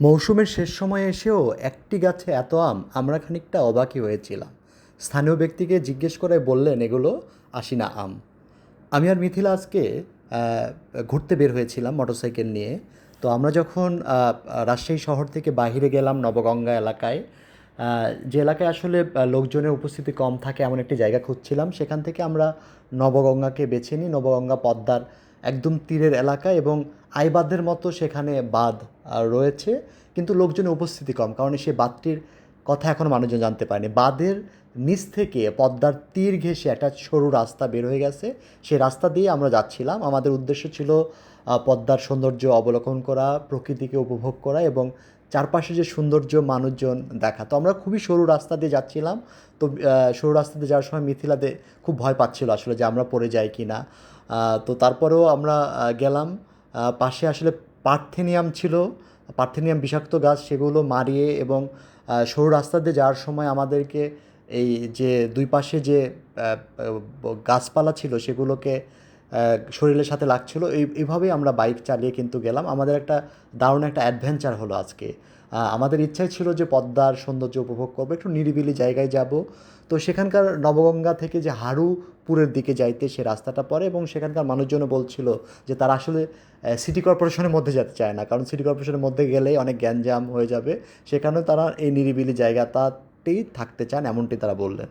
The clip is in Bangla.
মৌসুমের শেষ সময়ে এসেও একটি গাছে এত আম, আমরা খানিকটা অবাকই হয়েছিলাম। স্থানীয় ব্যক্তিকে জিজ্ঞেস করে বললেন এগুলো আশিনা আম। আমি আর মিথিলা আজকে ঘুরতে বের হয়েছিলাম মোটরসাইকেল নিয়ে। তো আমরা যখন রাজশাহী শহর থেকে বাইরে গেলাম নবগঙ্গা এলাকায়, যে এলাকায় আসলে লোকজনের উপস্থিতি কম থাকে এমন একটি জায়গা খুঁজছিলাম, সেখান থেকে আমরা নবগঙ্গাকে বেছে নিই। নবগঙ্গা পদ্মার একদম তীরের এলাকা এবং আইবাঁধের মতো সেখানে বাঁধ রয়েছে, কিন্তু লোকজনের উপস্থিতি কম, কারণ সেই বাঁধটির কথা এখনও মানুষজন জানতে পারেনি। বাঁধের নিচ থেকে পদ্মার তীর ঘেঁষে একটা সরু রাস্তা বের হয়ে গেছে, সেই রাস্তা দিয়ে আমরা যাচ্ছিলাম। আমাদের উদ্দেশ্য ছিল পদ্মার সৌন্দর্য অবলোকন করা, প্রকৃতিকে উপভোগ করা এবং চারপাশে যে সৌন্দর্য মানুষজন দেখা। তো আমরা খুবই সরু রাস্তা দিয়ে যাচ্ছিলাম। তো সরু রাস্তা দিয়ে যাওয়ার সময় মিথিলাতে খুব ভয় পাচ্ছিল আসলে যে আমরা পড়ে যাই কি না। তো তারপরেও আমরা গেলাম। পাশে আসলে পার্থেনিয়াম ছিল, পার্থেনিয়াম বিষাক্ত গাছ, সেগুলো মারিয়ে এবং সরু রাস্তা দিয়ে যাওয়ার সময় আমাদেরকে এই যে দুই পাশে যে গাছপালা ছিল সেগুলোকে শরীরের সাথে লাগছিল। এইভাবেই আমরা বাইক চালিয়ে কিন্তু গেলাম। আমাদের একটা দারুণ একটা অ্যাডভেঞ্চার হলো আজকে। আমাদের ইচ্ছাই ছিল যে পদ্মার সৌন্দর্য উপভোগ করবো, একটু নিরিবিলি জায়গায় যাব। তো সেখানকার নবগঙ্গা থেকে যে হারুপুরের দিকে যাইতে সে রাস্তাটা পড়ে এবং সেখানকার মানুষজনও বলছিল যে তারা আসলে সিটি কর্পোরেশনের মধ্যে যেতে চায় না, কারণ সিটি কর্পোরেশনের মধ্যে গেলেই অনেক গ্যাঞ্জাম হয়ে যাবে। সেখানেও তারা এই নিরিবিলি জায়গাটাতেই থাকতে চান, এমনটি তারা বললেন।